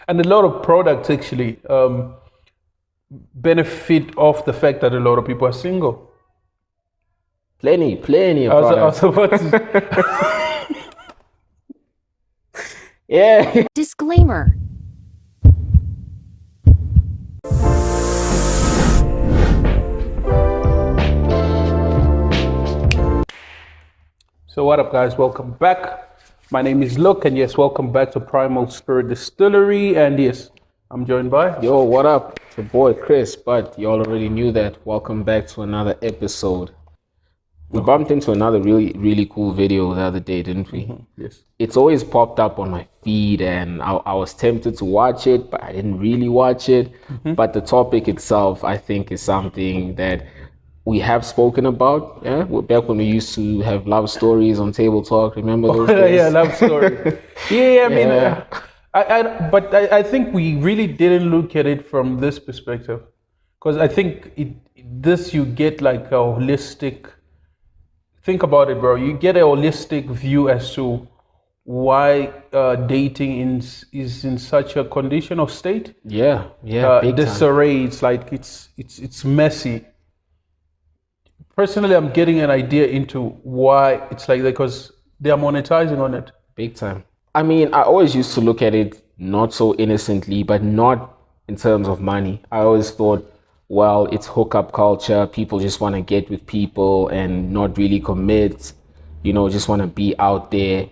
And a lot of products actually benefit off the fact that a lot of people are single. Plenty of I was products. about to, Yeah. Disclaimer. So what up, guys? Welcome back. My name is Luke, and yes, welcome back to Primal Spirit Distillery. And yes, I'm joined by Yo, what up? It's your boy Chris, but y'all already knew that. Welcome back to another episode. We bumped into another really cool video the other day, didn't we? yes. It's always popped up on my feed, and I was tempted to watch it, but I didn't really watch it. But the topic itself, I think, is something that we have spoken about. Yeah, back when we used to have love stories on Table Talk. Remember those days? Yeah, love story. I mean, Yeah. I think we really didn't look at it from this perspective, because I think this you get like a holistic. Think about it, bro. You get a holistic view as to why dating is in such a condition of state. Yeah, big time. Disarray. It's like it's messy. Personally, I'm getting an idea into why it's like that, because they are monetizing on it. Big time. I mean, I always used to look at it not so innocently, but not in terms of money. I always thought, well, it's hookup culture. People just want to get with people and not really commit, just want to be out there.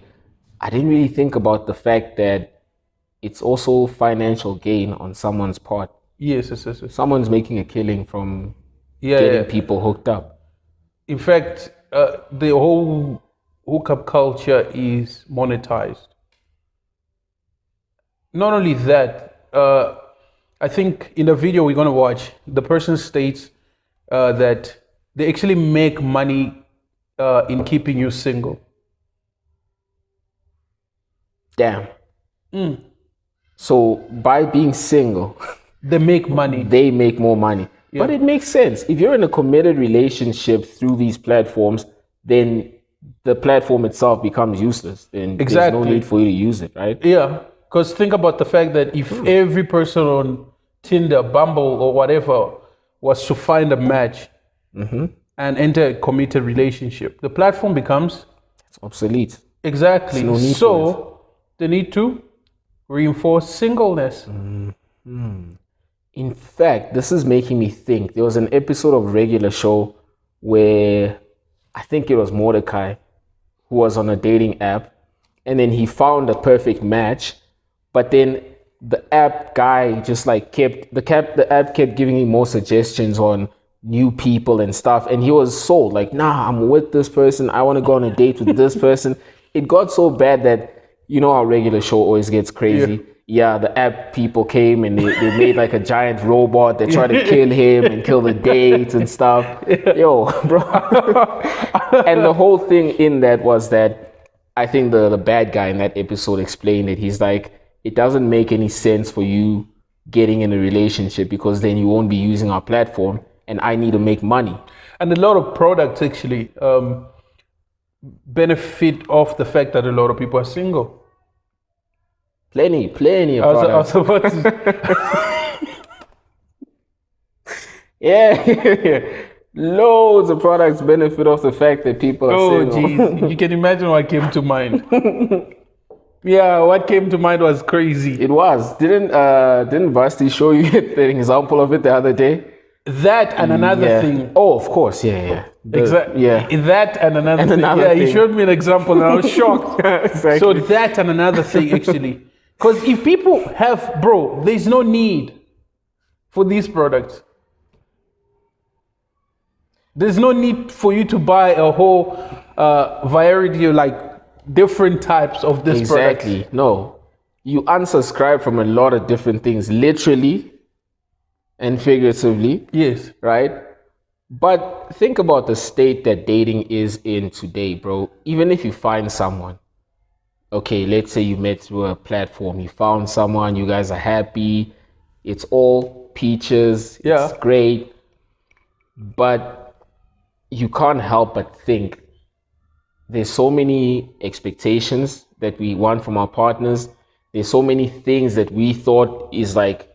I didn't really think about the fact that it's also financial gain on someone's part. Yes. Someone's making a killing from Yeah. getting people hooked up. In fact, the whole hookup culture is monetized. Not only that, I think in the video we're going to watch, the person states that they actually make money in keeping you single. Damn. So by being single, They make money. they make more money. But it makes sense. If you're in a committed relationship through these platforms, then the platform itself becomes useless. Then there's no Exactly. need for you to use it, right? Yeah, because think about the fact that if every person on Tinder, Bumble, or whatever was to find a match and enter a committed relationship, the platform becomes It's obsolete. exactly. There's no need So they need to reinforce singleness. In fact, this is making me think. There was an episode of Regular Show where I think it was Mordecai who was on a dating app, and then he found a perfect match, but then the app guy just like the app kept giving him more suggestions on new people and stuff, and he was sold like, nah, I'm with this person, I want to go on a date with this person. It got so bad that how Regular Show always gets crazy. Yeah, the app people came and they made like a giant robot. They tried to kill him and kill the dates and stuff. Yo, bro. And the whole thing in that was that I think the bad guy in that episode explained it. He's like, it doesn't make any sense for you getting in a relationship because then you won't be using our platform and I need to make money. And a lot of products actually benefit off the fact that a lot of people are single. Plenty of I was products. about to, Yeah. Loads of products benefit off the fact that people are oh, single. geez. You can imagine what came to mind. Yeah, what came to mind was crazy. It was. Didn't Vasti show you the example of it the other day? That and another Yeah. thing. Oh, of course. Yeah. Exactly. Yeah. That and another And thing. another Yeah, he thing. showed me an example and I was shocked. Exactly. So that and another thing actually. Because if people have, bro, there's no need for these products. There's no need for you to buy a whole variety of like different types of this product. Exactly. No. You unsubscribe from a lot of different things, literally and figuratively, Yes. right? But think about the state that dating is in today, bro. Even if you find someone, okay, let's say you met through a platform, you found someone, you guys are happy, it's all peaches, Yeah. it's great, but you can't help but think there's so many expectations that we want from our partners there's so many things that we thought is like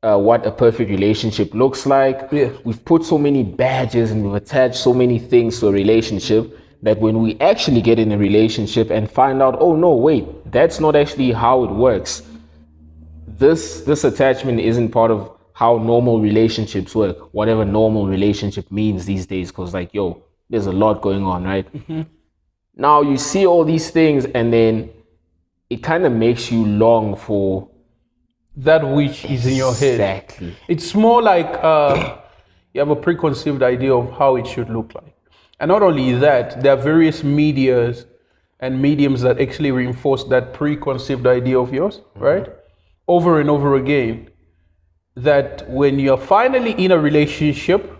what a perfect relationship looks like. Yeah. We've put so many badges and we've attached so many things to a relationship that when we actually get in a relationship and find out, oh no, wait, that's not actually how it works. This attachment isn't part of how normal relationships work, whatever normal relationship means these days, because like, yo, there's a lot going on, right? Now you see all these things and then it kind of makes you long for that which is in your head. Exactly. It's more like you have a preconceived idea of how it should look like. And not only that, there are various medias and mediums that actually reinforce that preconceived idea of yours, right? Over and over again. That when you're finally in a relationship,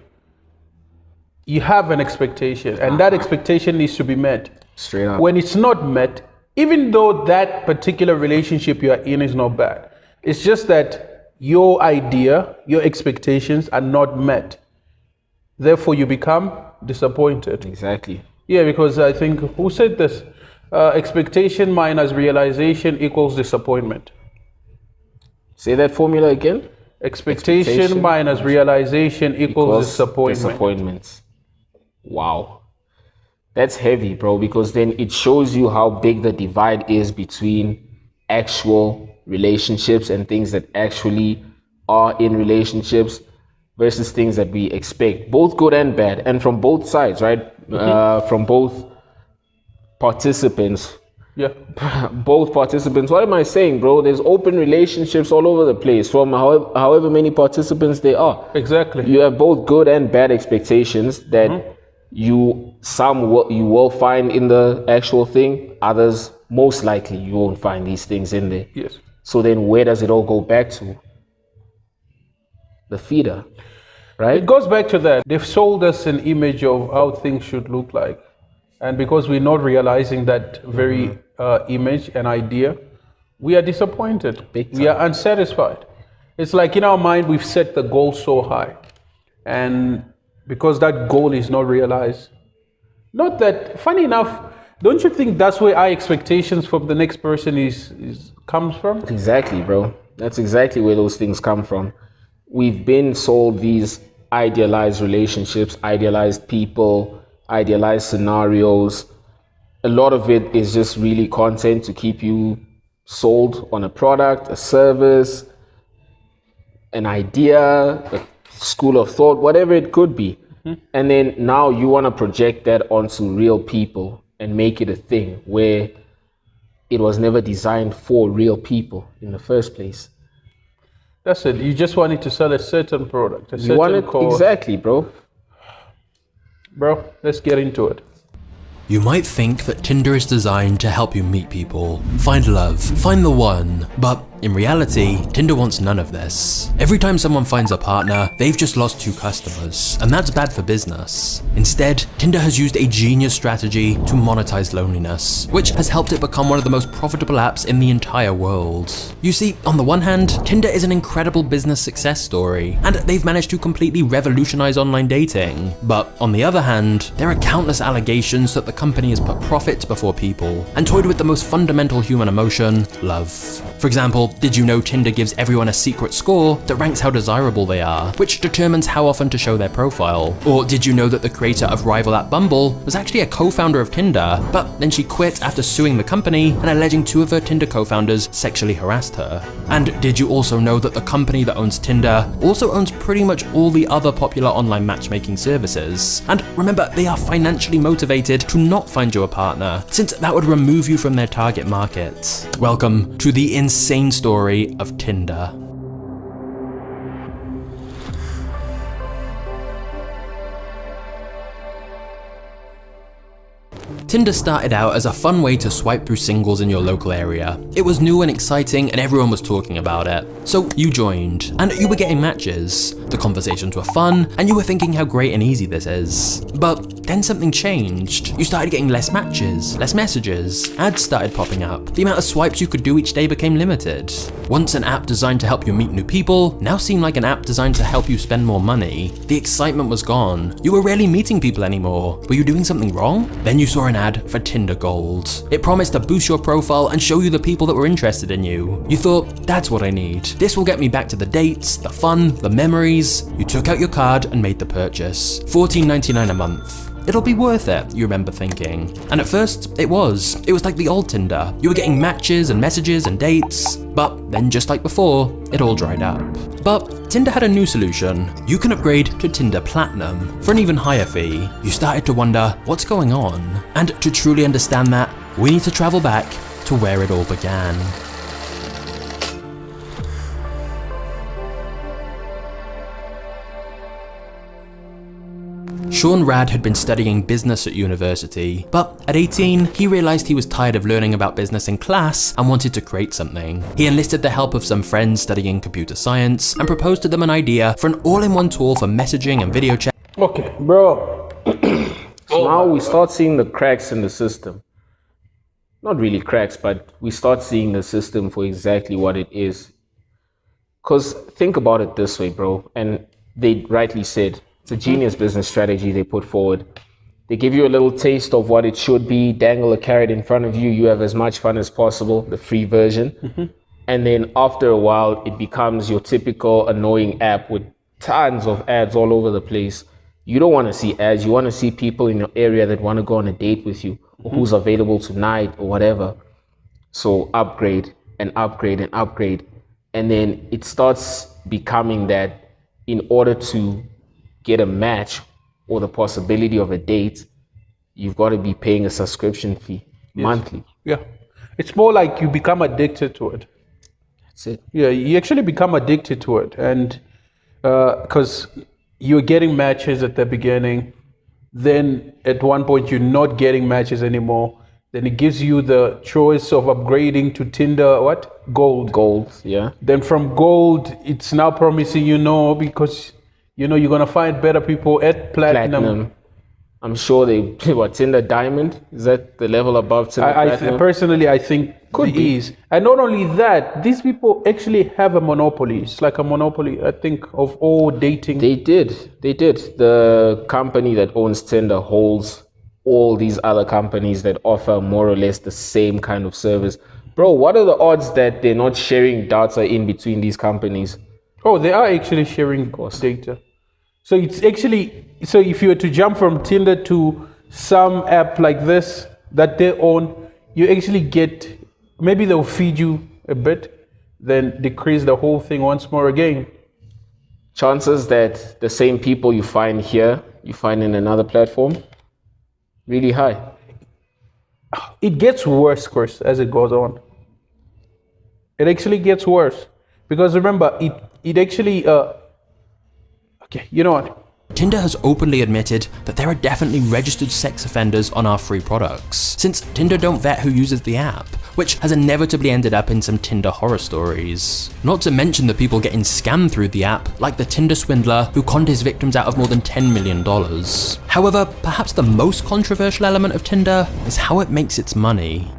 you have an expectation, and that expectation needs to be met. Straight up. When it's not met, even though that particular relationship you are in is not bad, it's just that your idea, your expectations are not met. Therefore, you become disappointed. Exactly. Yeah, because I think, who said this? Expectation minus realization equals disappointment. Say that formula again. Expectation minus realization equals disappointment. Disappointments. Wow. That's heavy, bro, because then it shows you how big the divide is between actual relationships and things that actually are in relationships versus things that we expect, both good and bad, and from both sides, right? From both participants. Yeah. Both participants. What am I saying, bro? There's open relationships all over the place from however many participants there are. Exactly. You have both good and bad expectations that you will find in the actual thing. Others, most likely, you won't find these things in there. Yes. So then where does it all go back to? The feeder, right? It goes back to that. They've sold us an image of how things should look like. And because we're not realizing that very image and idea, we are disappointed. Big time. We are unsatisfied. It's like in our mind, we've set the goal so high. And because that goal is not realized, not that, funny enough, don't you think that's where our expectations from the next person comes from? Exactly, bro. That's exactly where those things come from. We've been sold these idealized relationships, idealized people, idealized scenarios. A lot of it is just really content to keep you sold on a product, a service, an idea, a school of thought, whatever it could be. And then now you want to project that onto real people and make it a thing where it was never designed for real people in the first place. That's it. You just wanted to sell a certain product, a certain cause. Exactly, bro. Bro, let's get into it. You might think that Tinder is designed to help you meet people, find love, find the one, but in reality, Tinder wants none of this. Every time someone finds a partner, they've just lost 2 customers, and that's bad for business. Instead, Tinder has used a genius strategy to monetize loneliness, which has helped it become one of the most profitable apps in the entire world. You see, on the one hand, Tinder is an incredible business success story, and they've managed to completely revolutionize online dating. But on the other hand, there are countless allegations that the company has put profit before people, and toyed with the most fundamental human emotion, love. For example, did you know Tinder gives everyone a secret score that ranks how desirable they are, which determines how often to show their profile? Or did you know that the creator of rival app Bumble was actually a co-founder of Tinder, but then she quit after suing the company and alleging 2 of her Tinder co-founders sexually harassed her? And did you also know that the company that owns Tinder also owns pretty much all the other popular online matchmaking services? And remember, they are financially motivated to not find you a partner, since that would remove you from their target market. Welcome to the insane story of Tinder. Tinder started out as a fun way to swipe through singles in your local area. It was new and exciting and everyone was talking about it. So you joined, and you were getting matches. The conversations were fun, and you were thinking how great and easy this is. But then something changed. You started getting less matches, less messages, ads started popping up, the amount of swipes you could do each day became limited. Once an app designed to help you meet new people now seemed like an app designed to help you spend more money. The excitement was gone. You were rarely meeting people anymore. Were you doing something wrong? Then you saw an ad for Tinder Gold. It promised to boost your profile and show you the people that were interested in you. You thought, that's what I need. This will get me back to the dates, the fun, the memories. You took out your card and made the purchase. $14.99 a month. It'll be worth it, you remember thinking. And at first, it was. It was like the old Tinder. You were getting matches and messages and dates, but then just like before, it all dried up. But Tinder had a new solution. You can upgrade to Tinder Platinum for an even higher fee. You started to wonder, what's going on? And to truly understand that, we need to travel back to where it all began. Sean Rad had been studying business at university, but at 18, he realized he was tired of learning about business in class and wanted to create something. He enlisted the help of some friends studying computer science and proposed to them an idea for an all-in-one tool for messaging and video chat. Okay, bro. So now we start seeing the cracks in the system. Not really cracks, but we start seeing the system for exactly what it is. Because think about it this way, bro, and they rightly said, it's a genius business strategy they put forward. They give you a little taste of what it should be, dangle a carrot in front of you, you have as much fun as possible, the free version. And then after a while, it becomes your typical annoying app with tons of ads all over the place. You don't want to see ads, you want to see people in your area that want to go on a date with you, or who's available tonight or whatever. So upgrade and upgrade and upgrade. And then it starts becoming that in order to get a match or the possibility of a date, you've got to be paying a subscription fee monthly. Yeah. It's more like you become addicted to it. That's it. Yeah, you actually become addicted to it. And because you're getting matches at the beginning, then at one point you're not getting matches anymore. Then it gives you the choice of upgrading to Tinder, what? Gold. Gold, yeah. Then from Gold, it's now promising you no, because you know you're gonna find better people at Platinum. I'm sure Tinder Diamond? Is that the level above Tinder Platinum? Personally, I think could be. And not only that, these people actually have a monopoly. It's like a monopoly, I think, of all dating. They did. The company that owns Tinder holds all these other companies that offer more or less the same kind of service. Bro, what are the odds that they're not sharing data in between these companies? Oh, they are actually sharing data. So it's actually, so if you were to jump from Tinder to some app like this that they own, you actually get, maybe they'll feed you a bit, then decrease the whole thing once more again. Chances that the same people you find here, you find in another platform, really high. It gets worse, Chris, as it goes on. It actually gets worse. Because remember, it actually, okay, you know what? Tinder has openly admitted that there are definitely registered sex offenders on our free products, since Tinder don't vet who uses the app, which has inevitably ended up in some Tinder horror stories. Not to mention the people getting scammed through the app, like the Tinder swindler who conned his victims out of more than $10 million. However, perhaps the most controversial element of Tinder is how it makes its money.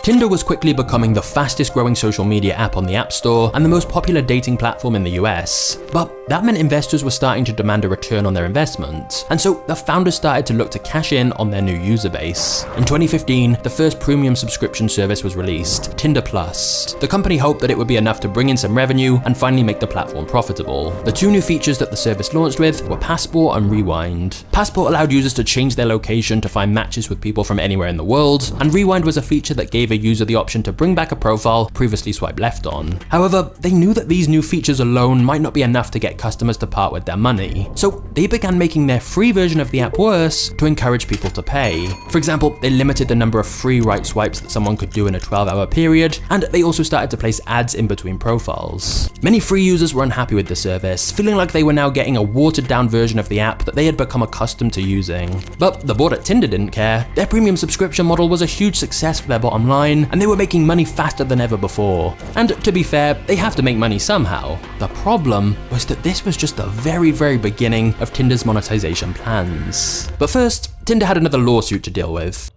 Tinder was quickly becoming the fastest growing social media app on the App Store and the most popular dating platform in the US. But that meant investors were starting to demand a return on their investment, and so the founders started to look to cash in on their new user base. In 2015, the first premium subscription service was released, Tinder Plus. The company hoped that it would be enough to bring in some revenue and finally make the platform profitable. The two new features that the service launched with were Passport and Rewind. Passport allowed users to change their location to find matches with people from anywhere in the world, and Rewind was a feature that gave a user the option to bring back a profile previously swiped left on. However, they knew that these new features alone might not be enough to get get customers to part with their money. So they began making their free version of the app worse to encourage people to pay. For example, they limited the number of free right swipes that someone could do in a 12-hour period, and they also started to place ads in between profiles. Many free users were unhappy with the service, feeling like they were now getting a watered-down version of the app that they had become accustomed to using. But the board at Tinder didn't care. Their premium subscription model was a huge success for their bottom line, and they were making money faster than ever before. And to be fair, they have to make money somehow. The problem was that this was just the very, very beginning of Tinder's monetization plans. But first, Tinder had another lawsuit to deal with.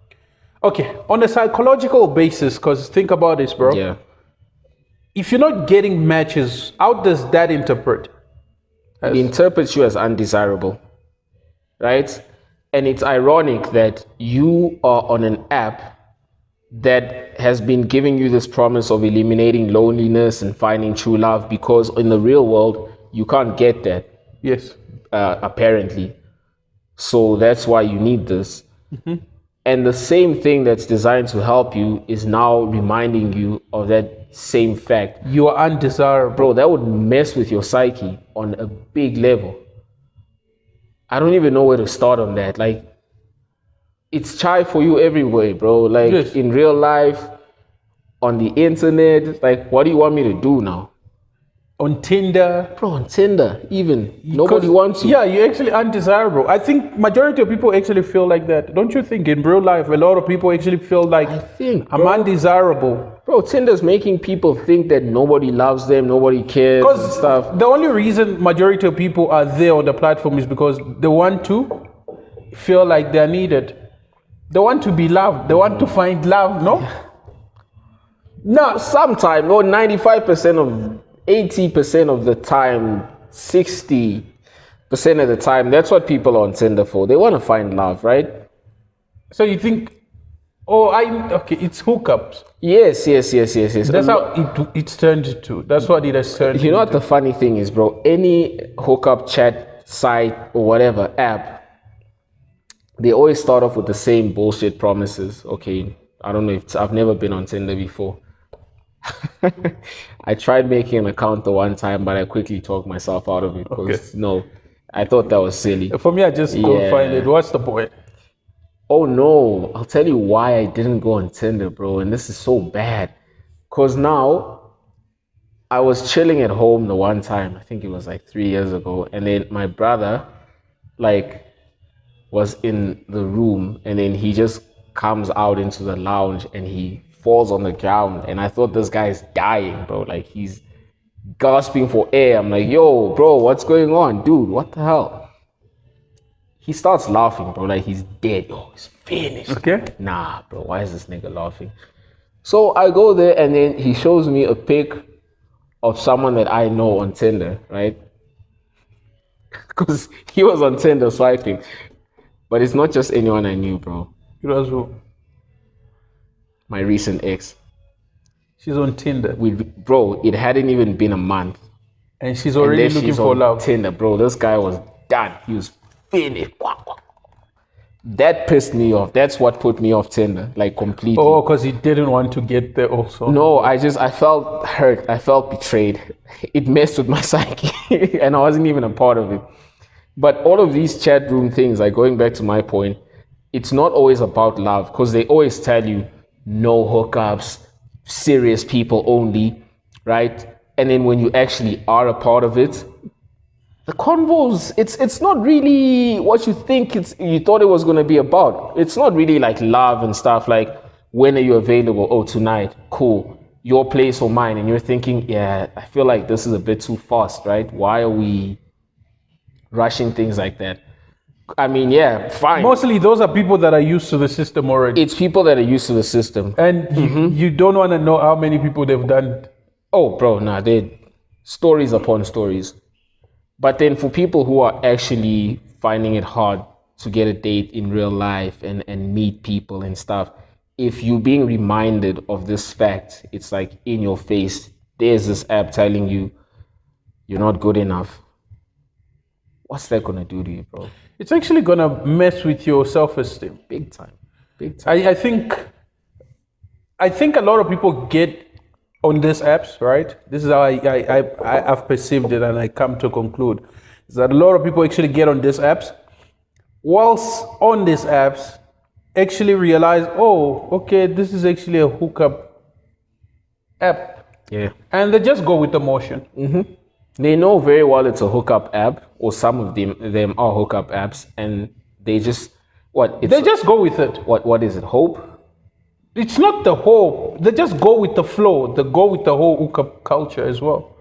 Okay, on a psychological basis, because think about this, bro. Yeah. If you're not getting matches, how does that interpret? It interprets you as undesirable, right? And it's ironic that you are on an app that has been giving you this promise of eliminating loneliness and finding true love, because in the real world, you can't get that. Yes. Apparently. So that's why you need this. Mm-hmm. And the same thing that's designed to help you is now reminding you of that same fact. You are undesirable. Bro, that would mess with your psyche on a big level. I don't even know where to start on that. Like, it's chai for you everywhere, bro. Like, yes. In real life, on the internet. Like, what do you want me to do now? On Tinder. Bro, on Tinder, even. Nobody wants you. Yeah, you're actually undesirable. I think majority of people actually feel like that. Don't you think in real life, a lot of people actually feel like, I'm undesirable. Bro, Tinder's making people think that nobody loves them, nobody cares and stuff. The only reason majority of people are there on the platform is because they want to feel like they're needed. They want to be loved. They want to find love, no? No, sometimes, no, 95% of 80% of the time, 60% of the time, that's what people are on Tinder for. They want to find love, right? So you think, it's hookups. Yes. That's how it's turned to. That's what it has turned You know what the funny thing is, bro? Any hookup chat site or whatever app, they always start off with the same bullshit promises. Okay, I don't know if I've never been on Tinder before. I tried making an account the one time, but I quickly talked myself out of it because I thought that was silly. For me, I just don't find it. What's the point? Oh no, I'll tell you why I didn't go on Tinder, bro, and this is so bad. Because now, I was chilling at home the one time, I think it was like 3 years ago, and then my brother, was in the room, and then he just comes out into the lounge, and he falls on the ground, and I thought this guy is dying, bro. Like, he's gasping for air. I'm like, yo, bro, what's going on? Dude, what the hell? He starts laughing, bro, like he's dead. Yo, he's finished. Okay. Nah, bro, why is this nigga laughing? So I go there, and then he shows me a pic of someone that I know on Tinder, right? Because he was on Tinder swiping. But it's not just anyone I knew, bro. It was who? My recent ex. She's on Tinder. Bro, it hadn't even been a month. And she's already looking for love. Tinder, bro. This guy was done. He was finished. That pissed me off. That's what put me off Tinder, like completely. Oh, because he didn't want to get there also. No, I felt hurt. I felt betrayed. It messed with my psyche. And I wasn't even a part of it. But all of these chat room things, like going back to my point, it's not always about love, because they always tell you no hookups, serious people only, right? And then when you actually are a part of it, the convos, it's not really what you think you thought it was going to be about. It's not really like love and stuff like, when are you available? Oh, tonight. Cool. Your place or mine. And you're thinking, yeah, I feel like this is a bit too fast, right? Why are we rushing things like that? I mean, yeah, fine. Mostly those are people that are used to the system already. It's people that are used to the system. And you don't want to know how many people they've done. Oh, bro, nah, they're stories upon stories. But then for people who are actually finding it hard to get a date in real life and meet people and stuff, if you're being reminded of this fact, it's like in your face, there's this app telling you you're not good enough. What's that going to do to you, bro? It's actually going to mess with your self-esteem. Big time. Big time. I think a lot of people get on these apps, right? This is how I've perceived it, and I come to conclude is that a lot of people actually get on these apps, whilst on these apps, actually realize, oh, okay, this is actually a hookup app, Yeah. and they just go with the motion. They know very well it's a hookup app, or some of them are hookup apps, and they just They just go with it. what is it? Hope? It's not the hope. They just go with the flow. They go with the whole hookup culture as well.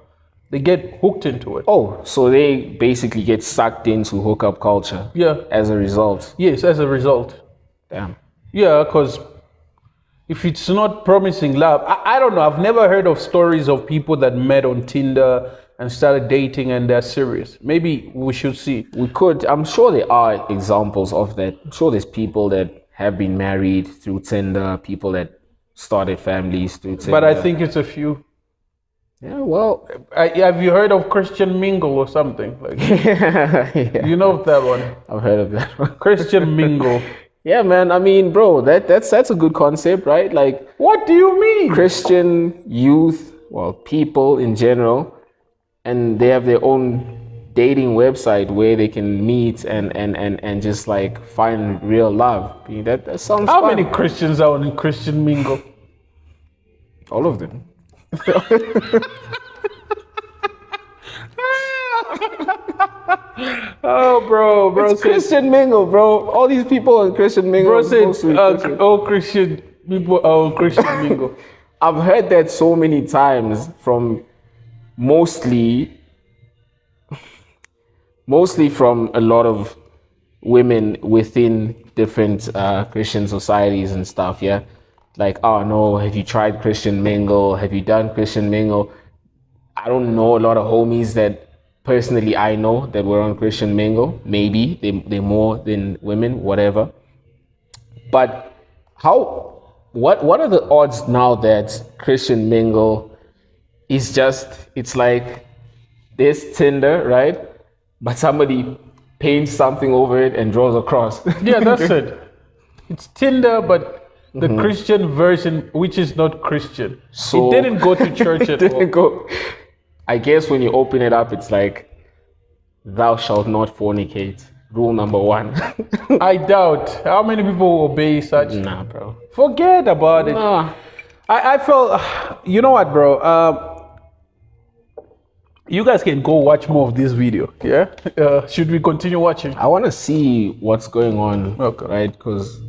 They get hooked into it. Oh, so they basically get sucked into hookup culture. Yeah. As a result. Yes, as a result. Damn. Yeah, because if it's not promising love, I don't know. I've never heard of stories of people that met on Tinder and started dating and they're serious. Maybe we should see. We could. I'm sure there are examples of that. I'm sure there's people that have been married through Tinder, people that started families through Tinder. But I think it's a few. Yeah, well, Have you heard of Christian Mingle or something? Like, yeah, you know that one? I've heard of that one. Christian Mingle. Yeah, man. I mean, bro, that's a good concept, right? Like, What do you mean? Christian youth, well, people in general, and they have their own dating website where they can meet and just like find real love. I mean, that sounds How fun. many Christians are on Christian Mingle? All of them. Oh, bro It's said, Christian Mingle, bro. All these people on Christian Mingle. bro are supposed to be said, Christian. all Christian people are on Christian Mingle. I've heard that so many times from mostly from a lot of women within different Christian societies and stuff. Yeah, like, oh no, have you tried Christian Mingle? Have you done Christian Mingle? I don't know a lot of homies that personally I know that were on Christian Mingle. Maybe they're more than women, whatever. But what are the odds now that Christian Mingle is just, it's like this Tinder, right? But somebody paints something over it and draws a cross. Yeah, that's it. It's Tinder, but the Christian version, which is not Christian. So- it didn't go to church at all. Didn't go. I guess when you open it up, it's like, thou shalt not fornicate. Rule number 1. I doubt. How many people obey such? Nah, bro. Forget about it. Nah. I felt, you know what, bro? You guys can go watch more of this video, yeah? Should we continue watching? I want to see what's going on, Okay. right? Because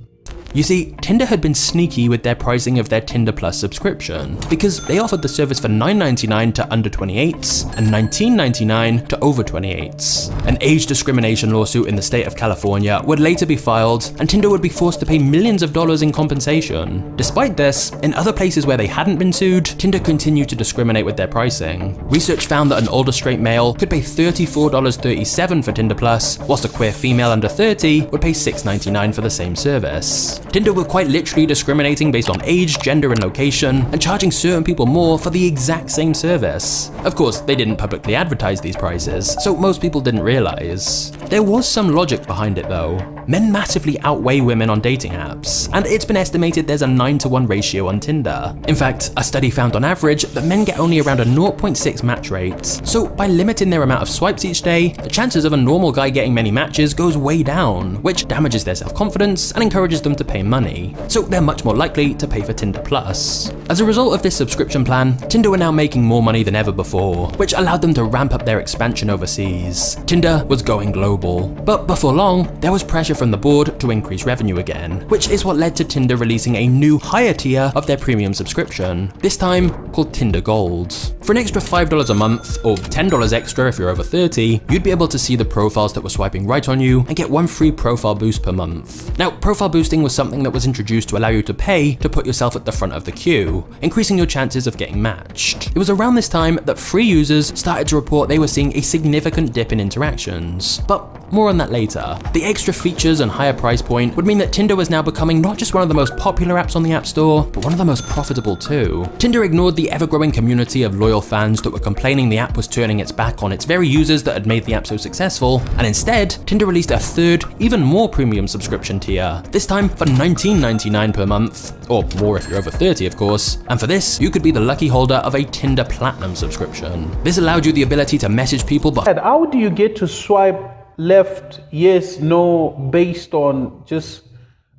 You see, Tinder had been sneaky with their pricing of their Tinder Plus subscription, because they offered the service for $9.99 to under 28s and $19.99 to over 28s. An age discrimination lawsuit in the state of California would later be filed, and Tinder would be forced to pay millions of dollars in compensation. Despite this, in other places where they hadn't been sued, Tinder continued to discriminate with their pricing. Research found that an older straight male could pay $34.37 for Tinder Plus, whilst a queer female under 30 would pay $6.99 for the same service. Tinder were quite literally discriminating based on age, gender, and location, and charging certain people more for the exact same service. Of course, they didn't publicly advertise these prices, so most people didn't realize. There was some logic behind it though. Men massively outweigh women on dating apps, and it's been estimated there's a 9-to-1 ratio on Tinder. In fact, a study found on average that men get only around a 0.6 match rate. So by limiting their amount of swipes each day, the chances of a normal guy getting many matches goes way down, which damages their self-confidence and encourages them to pay money. So they're much more likely to pay for Tinder Plus. As a result of this subscription plan, Tinder were now making more money than ever before, which allowed them to ramp up their expansion overseas. Tinder was going global. But before long, there was pressure from the board to increase revenue again, which is what led to Tinder releasing a new higher tier of their premium subscription, this time called Tinder Gold. For an extra $5 a month, or $10 extra if you're over 30, you'd be able to see the profiles that were swiping right on you and get one free profile boost per month. Now, profile boosting was something that was introduced to allow you to pay to put yourself at the front of the queue, increasing your chances of getting matched. It was around this time that free users started to report they were seeing a significant dip in interactions. But more on that later. The extra features and higher price point would mean that Tinder was now becoming not just one of the most popular apps on the App Store, but one of the most profitable too. Tinder ignored the ever-growing community of loyal fans that were complaining the app was turning its back on its very users that had made the app so successful, and instead, Tinder released a third, even more premium subscription tier, this time for $19.99 per month, or more if you're over 30 of course, and for this, you could be the lucky holder of a Tinder Platinum subscription. This allowed you the ability to message people but How do you get to swipe left, yes, no, based on just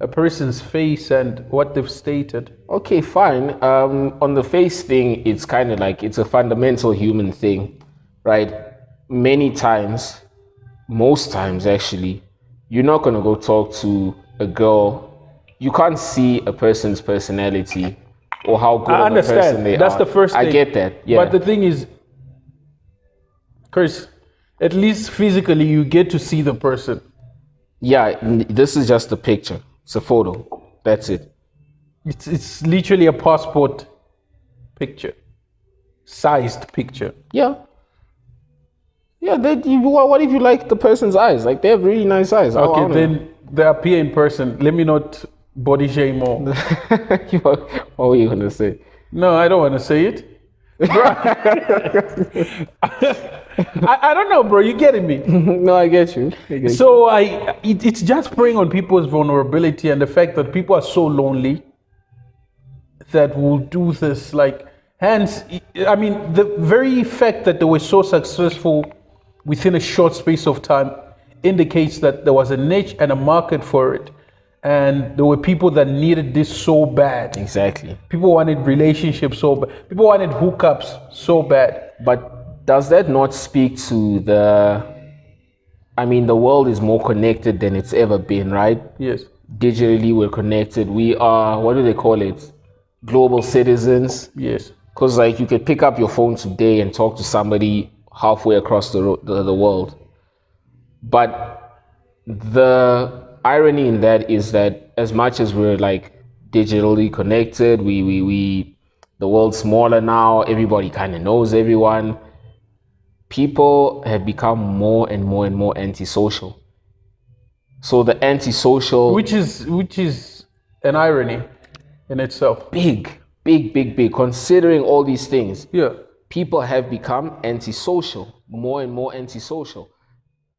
a person's face and what they've stated? Okay, fine. On the face thing, it's kind of like it's a fundamental human thing, right? Many times, most times actually, you're not going to go talk to a girl. You can't see a person's personality or how good I of a person understand. they That's are. the first thing. I get that, yeah. But the thing is, Chris, at least physically you get to see the person. Yeah, this is just a picture. It's a photo. That's it. It's literally a passport picture, sized picture. Yeah. Yeah, what if you like the person's eyes? Like, they have really nice eyes. Okay, then they appear in person. Let me not body shame more. What were you going to say? No, I don't want to say it. I don't know, bro. You getting me? No, I get you. So it's just preying on people's vulnerability and the fact that people are so lonely that will do this. Like, hence, I mean, the very fact that they were so successful within a short space of time indicates that there was a niche and a market for it. And there were people that needed this so bad. Exactly. People wanted relationships so bad. People wanted hookups so bad. But does that not speak to the world is more connected than it's ever been, right? Yes. Digitally, we're connected. We are, what do they call it? Global citizens. Yes. Because, like, you could pick up your phone today and talk to somebody halfway across the world. But the irony in that is that as much as we're, like, digitally connected, the world's smaller now, everybody kind of knows everyone, people have become more and more and more antisocial. So the antisocial... Which is an irony in itself. Big. Considering all these things, Yeah. people have become antisocial, more and more antisocial.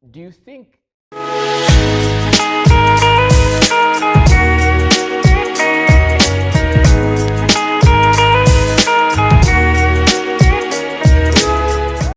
Do you think